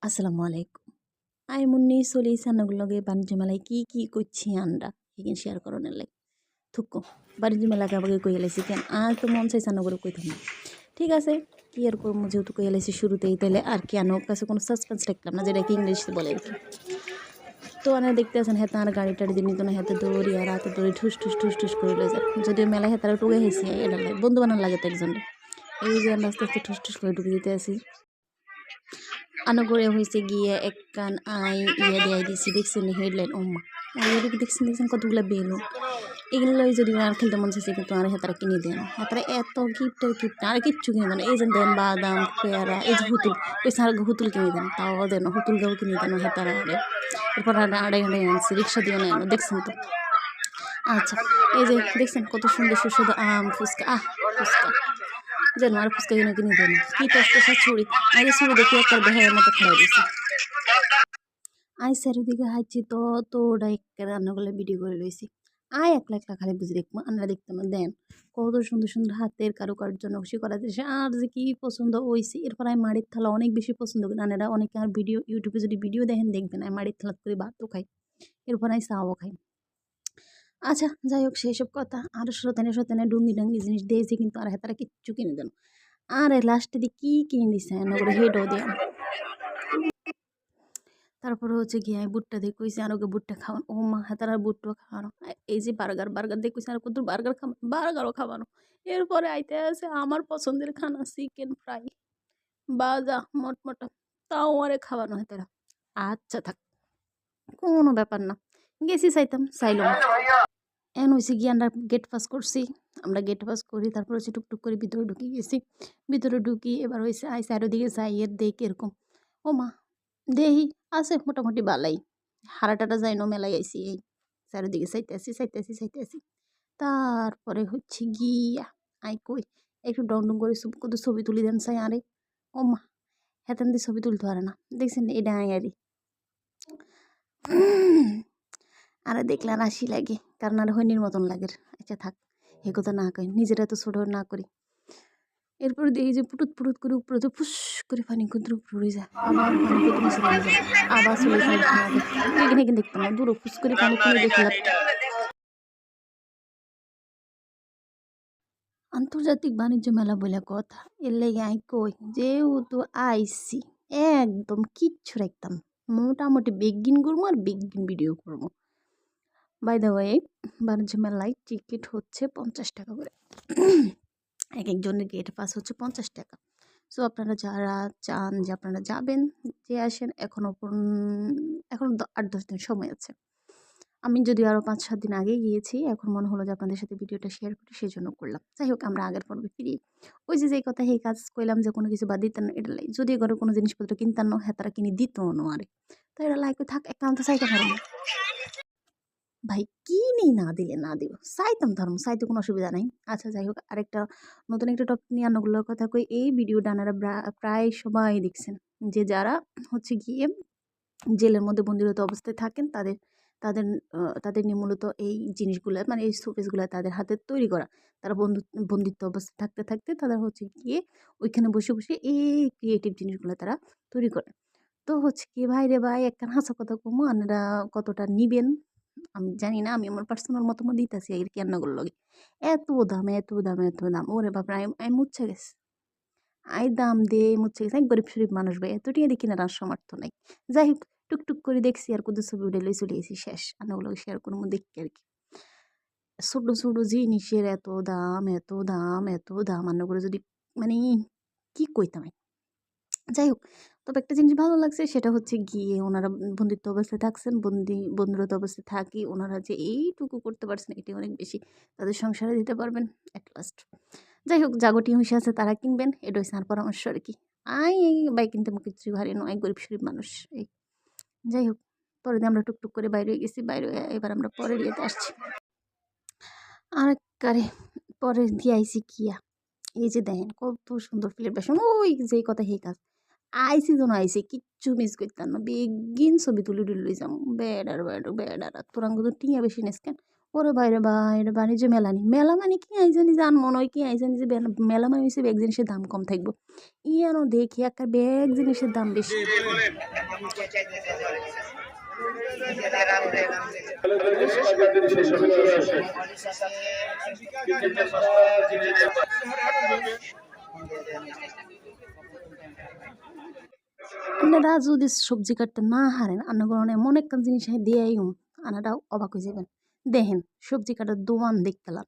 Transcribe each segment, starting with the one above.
আসসালামু আলাইকুম। আই মুন্নি চলি সান্নগুলো লগে বাণিজ্য মেলায় কি করছি আমরা এখানে শেয়ার করনের লাই থুকো বাণিজ্য মেলা আগে কই এলাইছি কেন আর তো মন চাই সান্নগুলো কই থাকি ঠিক আছে কি আর করবো যেহেতু কই এলাইছি শুরুতেই তাইলে আর কি আনো কাছে কোনো সাসপেন্স রাখলাম না যেটাকে ইংলিশে বলে আর কি। তো আনা দেখতে আছেন হেতা আর গাড়ি টাড়ি দিন না হেতে দৌড়ি আর হাতে দৌড়ি ঠুস ঠুস ঠুস ঠুস করে লয়ে যায় যদিও মেলায় হেতারা টুকে হেসি এটা লাগে বন্ধু বানান লাগে তো একজন এই যে আমরা আস্তে আস্তে ঠুস ঠুস করে ঢুকে দিতে আসি আনগরে হয়েছে গিয়ে এক কান আই দেয় দিছি দেখছেন হেডলাইন ওম্মা ওইদিকে দেখছেন কতগুলো বেলুন এগুলো যদি আর খেলতে মন চাইছে কিন্তু আর হেতারা কিনে দেন হেতারা এত গিফট আর কিচ্ছু কিনে দেন এই যে দেন বাদাম পেয়ারা এই যে হুতুল পয়সা আর হুতুল কিনে দেন তাও দেন হুতুল গাও কিনে দেন হেতারা আরে এরপর আড়াই আনছে রিক্সা দিয়ে নেন দেখছেন তো। আচ্ছা এই যে দেখছেন কত সুন্দর সুস্বাদু আম ফুচকা ফুচকা যেন আর ফুচকা কিনে দেন কি টসটসা ছুরি আগে ছুরি দেখি একটা বেহায়ের মতো খারাপ দিয়েছে আই চারিদিকে হাইছি তো ওটা একটা রান্নাগুলো ভিডিও করে রয়েছি আয় একলা একলা খালি বুঝে দেখবো আমরা দেখতাম দেন কত সুন্দর সুন্দর হাতের কারুকার্য নকশি করা দিয়েছে আর যে কি পছন্দ হয়েছে এরপর আমি মাড়ির থালা অনেক বেশি পছন্দ করি আনারা অনেকে আর ভিডিও ইউটিউবে যদি ভিডিও দেখেন দেখবেন আমি মাড়ির থালা করে ভাতও খাই এরপর আমি চাও খাই। আচ্ছা যাই হোক সেই সব কথা আর সতেনে ডুঙ্গি ডাঙ্গি জিনিস দিয়েছে কিন্তু আর হেতারা কিচ্ছু কিনে দেন আর লাস্টে দিয়ে কি কিনে দিছে নগরে হেডও দিয়ে তারপরে হচ্ছে গিয়ে আমি বুটটা দিয়ে কইছি আর ওকে বুটটা খাওয়ানো ও মা হাতার আর বুটটাও খাওয়ানো এই যে বার্গার দিয়ে কইছি আর কত বার্গার বার্গারও খাওয়ানো এরপরে আইতে আছে আমার পছন্দের খানা চিকেন ফ্রাই বাজা মটমটা তাও আরে খাওয়ানো হেতারা আচ্ছা থাক কোনো ব্যাপার না গেছি চাইলাম এন হয়েছে গিয়ে আমরা গেট পাস করছি আমরা গেট পাস করি তারপর হচ্ছে টুকটুক করে ভিতরে ঢুকে গেছি ভিতরে ঢুকি এবার হয়েছে আই চারিদিকে যাই এর দেখ এরকম ও মা দেহি আছে মোটামুটি বালাই হারাটাটা যাই না মেলাই আইসি এই চারিদিকে চাইতে আসি তারপরে হচ্ছে গিয়া আই কই একটু ডং ডং করে কত ছবি তুলি দেন চাই আরে ও মা হেতেন দিয়ে ছবি তুলতে পারে না দেখছেন এটা আই আরে আর দেখলে আর হাসি লাগে কারণ আর হইনির মতন লাগে আচ্ছা থাক এ কথা না কই নিজেরা তো ছোট না করি এরপরে দেখি যে পুটুত করে উপরে তো ফুস করে পানি কুদ্র উপরে যায় আবার পানি কুদ্র নিচে নেমে যায় আবার চলে যায় এখানে এখানে দেখতাম না দূর ফুস করে পানি পানি দেখলাম। আন্তর্জাতিক বাণিজ্য মেলা বলে কথা এর লেগে আই কই যেহেতু আইসি একদম কিচ্ছু রাখতাম মোটামুটি বেগিন করবো আর বেগিন ভিডিও করবো। বাই দ্য ওয়ে বাণিজ্য মেলায় টিকিট হচ্ছে 50 টাকা করে এক একজনের গেট পাস হচ্ছে 50 টাকা। সো আপনারা যারা চান যে আপনারা যাবেন যে আসেন এখনও 8-10 দিন সময় আছে। আমি যদিও আরও 5-7 দিন আগেই গিয়েছি এখন মনে হলো যে আপনাদের সাথে ভিডিওটা শেয়ার করি সেই জন্য করলাম। যাই হোক আমরা আগের পর্বে ফিরি ওই যে কথা সেই কাজ করলাম যে কোনো কিছু বাদ দিতেন না এটা লাই যদি ঘরে কোনো জিনিসপত্র কিনতেন না হ্যাঁ তারা কিনে দিত না আরে তো এটা লাইক থাক একান্ত চাইতে পারেন ভাই কি নেই না দিলে না দিব চাইতাম ধর্ম চাইতে কোনো অসুবিধা নাই। আচ্ছা যাই হোক আরেকটা নতুন একটা টপিক নিয়ে আনাগুলোর কথা কই এই ভিডিওটা আপনারা প্রায় সবাই দেখছেন যে যারা হচ্ছে গিয়ে জেলের মধ্যে বন্দিরত অবস্থায় থাকেন তাদের তাদের তাদের নিয়ে মূলত এই জিনিসগুলো মানে এই শোপিসগুলো তাদের হাতে তৈরি করা তারা বন্দিত্ব অবস্থায় থাকতে থাকতে তারা হচ্ছে গিয়ে ওইখানে বসে বসে এই ক্রিয়েটিভ জিনিসগুলো তারা তৈরি করে। তো হচ্ছে কি ভাই রে ভাই একটা হাসা কথা কমু আপনারা কতটা নিবেন আমি জানি না আমি আমার পার্সোনাল মতামত দিতেছি এই রান্নাগুলোর লগে এত দাম ওরে বাপরে আমি মুচ্ছে গেছি আই দাম দিয়ে মুচ্ছে গেছে এক গরিব শরীফ মানুষ ভাই এত টিয়া দেখি না আর সামর্থ্য নাই। যাই হোক টুকটুক করে দেখছি আর কত ছবি উঠে লই চলে গেছি শেষ আনাগুলো শেয়ার করবো দেখি আর কি ছোটো ছোটো জিনিসের এত দাম রান্না করে যদি মানে কি কইতাম আমি। যাই হোক তবে একটা জিনিস ভালো লাগছে সেটা হচ্ছে গিয়ে ওনারা বন্দিত্ব অবস্থায় থাকছেন বন্ধুরত অবস্থায় থাকি ওনারা যে এইটুকু করতে পারছেন এটি অনেক বেশি তাদের সংসারে দিতে পারবেন অ্যাট লাস্ট। যাই হোক জাগটি হুঁশে আছে তারা কিনবেন এটা হচ্ছে আর পরামর্শ আর কি এই বাইক কিনতে মুখ কিছু ভারী নয় গরিব শরীফ মানুষ এই। যাই হোক পরে দিয়ে আমরা টুকটুক করে বাইরে গেছি বাইরে এবার আমরা পরের ইয়েতে আসছি আর কারে পরে দিয়ে আইসি কিয়া এই যে দেখেন কত সুন্দর প্লেট বাসন ওই যে কথা হে কাজ আইসি যেন আইসি কিচ্ছু মিস করতাম না বেগিন ছবি তুলে লই যাম বেড়ার তোরাঙ্গ তো টিয়া বেশি নেস কেন ওরে বাইরে ভাই এটা বাণিজ্য মেলা নি মেলা মানে কি আইজানি জান মনে হয় কি আইজানি যে মেলা মানে হচ্ছে ব্যাগ জিনিসের দাম কম থাকবো ইয়ানো দেখি একটা ব্যাগ জিনিসের দাম বেশি আপনারা যদি সবজি কাটতে না হারেন আনাগরণ এমন একটা জিনিস দিয়েই আনাটা অবাক হয়ে যাবেন দেখেন সবজি কাটার দোয়ান দেখতেলাম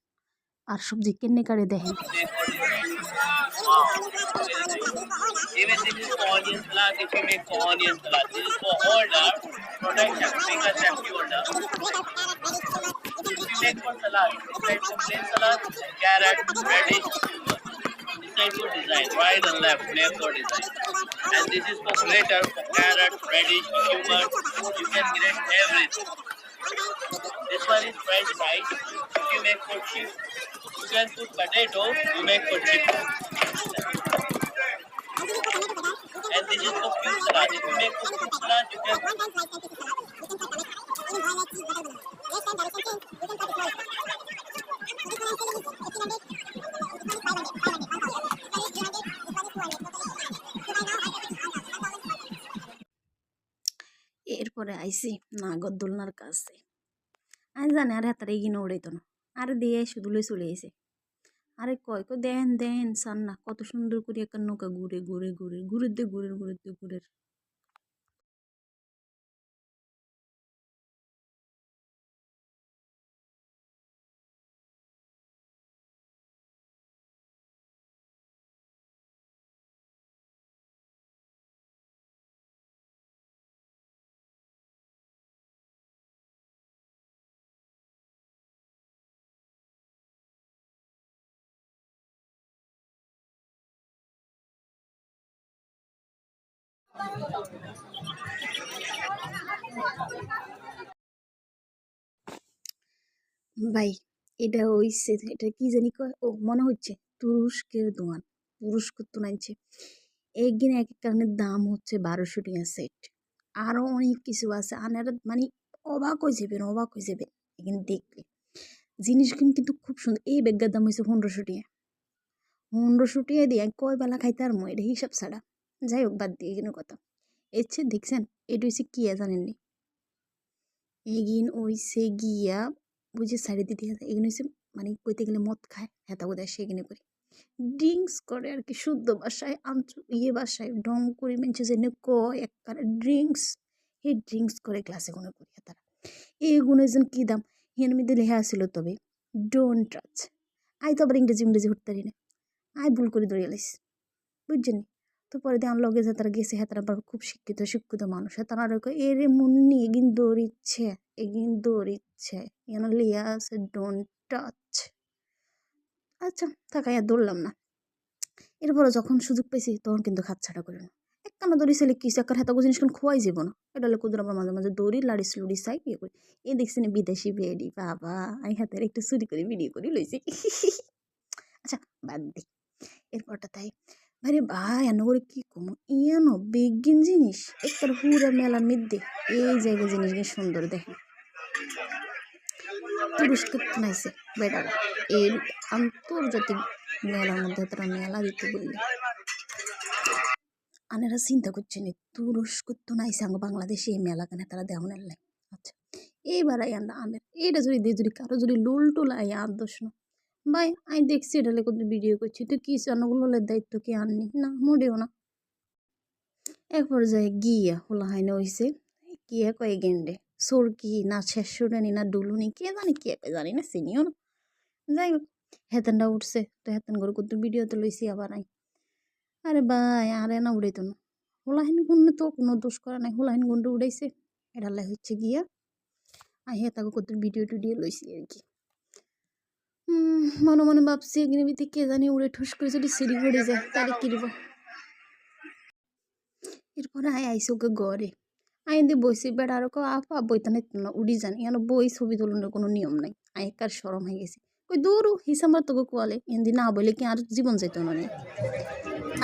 আর সবজি কেনে কাটে দেখেন Even this is for onion salad, if you make for onion salad. This is for holder, protection, finger safety holder. If you make for salad, this side for plain salad, carrot, radish, this side for design, right and left, left for design. And this is for platter, for carrot, radish, cucumber, you can grate everything. This one is French fries, if you make for chips. You can put potato, you make for chips. And this is for fruit salad. If you make for fruit salad, you can এরপরে আইসি নাগরদোলনার কাছে আমি জানি আরে হাতারে এগিয়ে উড়াইতো না আরে দিয়ে শুধু লই চলে এসে আরে কয় দেন দেন সান না কত সুন্দর করে একটা নৌকা ঘুরে ঘুরে ঘুরে ঘুরে দে ঘুরে ঘুরে দে ঘুরে ভাই এটা হইছে এটা কি জানি কয় ও মনে হচ্ছে তুরস্কের দোয়ান তুরস্ক তো নাইছে একদিন এক এক কারণে দাম হচ্ছে 1200 টাকা সেট আরো অনেক কিছু আছে আনারা মানে অবাক হয়ে যাবেন এখানে দেখলে জিনিস কিন্তু খুব সুন্দর এই ব্যাগের দাম হয়েছে 1500 টাকা 1500 টাকা দিয়ে কয় বেলা খাইতে আর এটা হিসাব ছাড়া যাই হোক বাদ দিয়ে এখানে কথা এসছে দেখছেন এটা হচ্ছে কি জানেননি এগিন ওইসে গিয়া বুঝে সাইডে দিতে এগুলো হচ্ছে মানে কইতে গেলে মদ খায় হেতা বোধহয় সেখানে করে ড্রিঙ্কস করে আর কি শুদ্ধ ভাষায় ভাষায় ডং করে মেনছে যে কয় একবারে ড্রিঙ্কস এই ড্রিঙ্কস করে ক্লাসে কোনো করি তারা এই গুণের কি দাম হিয়ার মধ্যে লেখা আসছিল তবে ডোন্ট টাচ আই তো আবার ইংরেজি উঠতে পারি না আই ভুল করে দৌড়িয়ে লাইস বুঝছেন তো পরে দিয়ে আমার লগে যে তারা গেছে হ্যাঁ তারা আবার খুব শিক্ষিত মানুষ হ্যাঁ তারা এরে মুন্নি এগিন দৌড়িচ্ছে যেন লিয়া আছে ডোন্ট টাচ আচ্ছা থাকাইয়া দৌড়লাম না এরপরে যখন সুযোগ পেয়েছি তখন কিন্তু খাচ্ছাটা করি না এক কানা দৌড়ি ছেলে কিছু একটা হেতাগো জিনিসখান খোয়াই যাব না এটা হলে কুদুর আবার মাঝে মাঝে দৌড়ি লাড়িস লুড়ি চাই ইয়ে করি এ দেখছি না বিদেশি বেডি বাবা আমি হাতের একটু চুরি করে ভিডিও করে লইছি আচ্ছা বাদ দি এরপরটা তাই আরে ভাই এনে করে কি কম ইয়ানো বেগিন জিনিস একটার হুরা মেলার মধ্যে এই জায়গায় জিনিস সুন্দর দেখেন তুরস্ক নাইছে বেটার এই আন্তর্জাতিক মেলার মধ্যে তারা মেলা দিতে বললে আনেরা চিন্তা করছেন তুরস্ক তো নাইছে আঙ্গ বাংলাদেশে এই মেলা কেন তারা দেওয়ান লাই আচ্ছা এইবার আইয়ান্ডা আমের এটা যদি কারো যদি লোল টোল আইয়া আর দোষ না ভাই আমি দেখছি এটা লেগে ভিডিও করছি তো কি চানগুলোর দায়িত্ব কি আননি না মোটেও না এক পর্যায়ে গিয়া হোলা হাইনে হইছে গিয়া কয়ে গেন্ডে সরকি না শেষুরানি না ডুলুনি কে জানি কে জানি না চিনিও না যাই হোক হেতেনটা উঠছে তো হেতেন করে কত ভিডিওতে লইছি আবার নাই আরে ভাই আরে না উড়াইতো না হোলাহিন গুন্ডে তো কোনো দোষ করা নাই হোলাহিন গুন্ডে উড়াইছে এটা হচ্ছে গিয়া আই হেতাকে কত ভিডিও টিডিও লইছি আর কি মনে মনে ভাবছি এখানে ভিতরে কে জানি উড়ে ঠুস করে যদি সিঁড়ি ঘুরে যায় তাহলে কিনব এরপরে আইসি ওকে ঘরে আই দিয়ে বইছি বেড়া আর আপা বইতে না উড়ি জানি কেন বই ছবি তোলানোর কোনো নিয়ম নাই আইকার সরম হয়ে গেছে ওই দৌড়ো হিসাম্বার তোকে কোয়ালে এমনি না বলে কি আর জীবন যেত না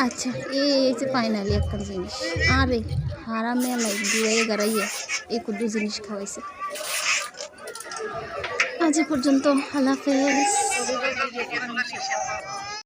আচ্ছা এই যে ফাইনালি একটা জিনিস আরে হারা মেলায় দুয়ে গাড়াইয়া এই কুদ্দু জিনিস খাওয়াইছে আজ এ পর্যন্ত, আল্লাহ হাফেজ।